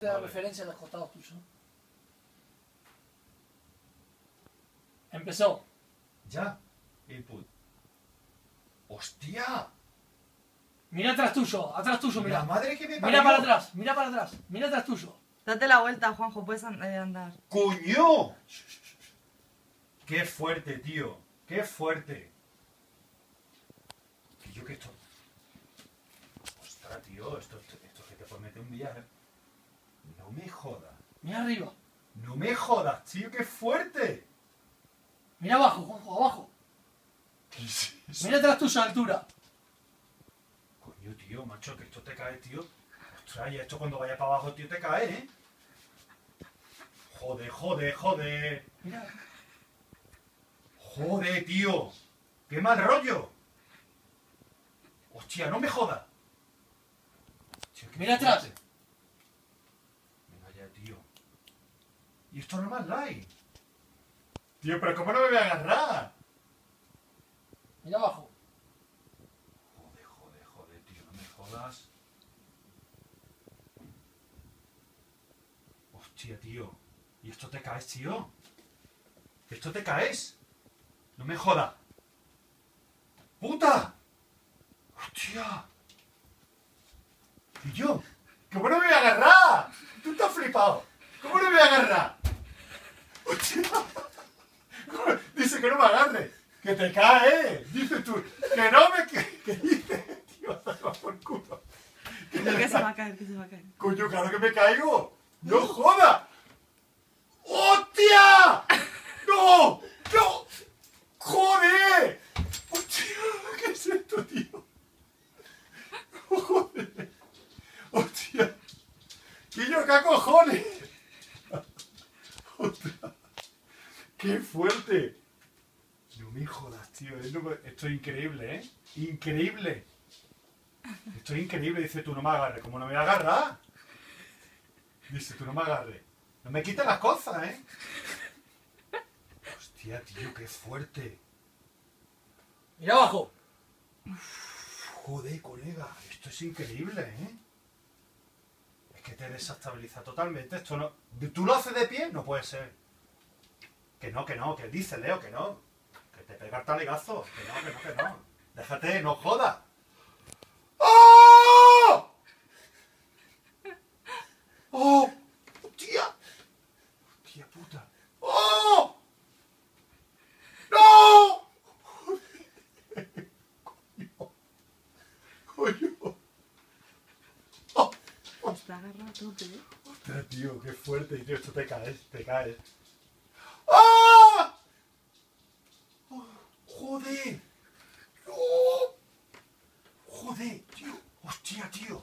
La referencia a los costados tuyos. Empezó. Ya. Input. ¡Hostia! Mira atrás tuyo, mira. La madre que me parió. Mira para atrás, mira para atrás, mira atrás tuyo. Date la vuelta, Juanjo, puedes andar. ¡Coño! ¡Qué fuerte, tío! ¡Qué fuerte! Que yo que esto... Ostras, tío, esto que te puede meter un viaje. No me jodas. Mira arriba. No me jodas, tío, qué fuerte. Mira abajo, Juanjo, abajo. ¿Qué es eso? Mira atrás tuya, altura. Coño, tío, macho, que esto te cae, tío. Ostras, y esto cuando vaya para abajo, tío, te cae, ¿eh? Joder, joder, joder. Mira. Joder, tío. ¡Qué mal rollo! Hostia, no me jodas. Hostia, qué Mira fuerte. atrás. Venga ya, tío. Y esto no es más light. Tío, pero ¿cómo no me voy a agarrar? Mira abajo. Joder, joder, joder, tío, no me jodas. Hostia, tío. ¿Y esto te caes, tío? ¿Esto te caes? No me jodas. ¡Puta! ¡Hostia! ¿Y yo? ¿Cómo no me voy a agarrar? Tú estás flipado. ¿Cómo no me voy a agarrar? ¡Hostia! Dice que no me agarre. ¡Que te cae! Dices tú. ¡Que no me... ¿Qué dices? Tío, salva por culo. Creo que se va a caer, que se va a caer. Coño, claro que me caigo. ¡No joda! ¡Hostia! ¡No! ¡No! ¡Joder! ¡Hostia! ¿Qué es esto, tío? ¡Joder! ¡Hostia! ¡Quillo, qué cojones! ¡Ostras! ¡Qué fuerte! No me jodas, tío. Esto es increíble, ¿eh? ¡Increíble! Esto es increíble. Dice, tú no me agarres. ¿Cómo no me voy a agarrar? Dice, tú no me agarres. No me quites las cosas, ¿eh? Hostia, tío, qué fuerte. Mira abajo. Joder, colega, esto es increíble, ¿eh? Es que te desestabiliza totalmente. Esto no... ¿Tú lo haces de pie? No puede ser. Que no, que dice Leo, que no. Que te pega el talegazo. Que no. Déjate, no jodas. ¡Oh! ¡Oh! ¡Hostia! ¡Hostia puta! ¡Oh! ¡No! ¡Coño! ¡Oh! Está agarrado a tope, ¿eh? Ostras, tío, qué fuerte, tío, esto te caes. ¡Ah! ¡Oh! ¡Joder! ¡Oh! ¡Joder, tío! ¡Hostia, tío!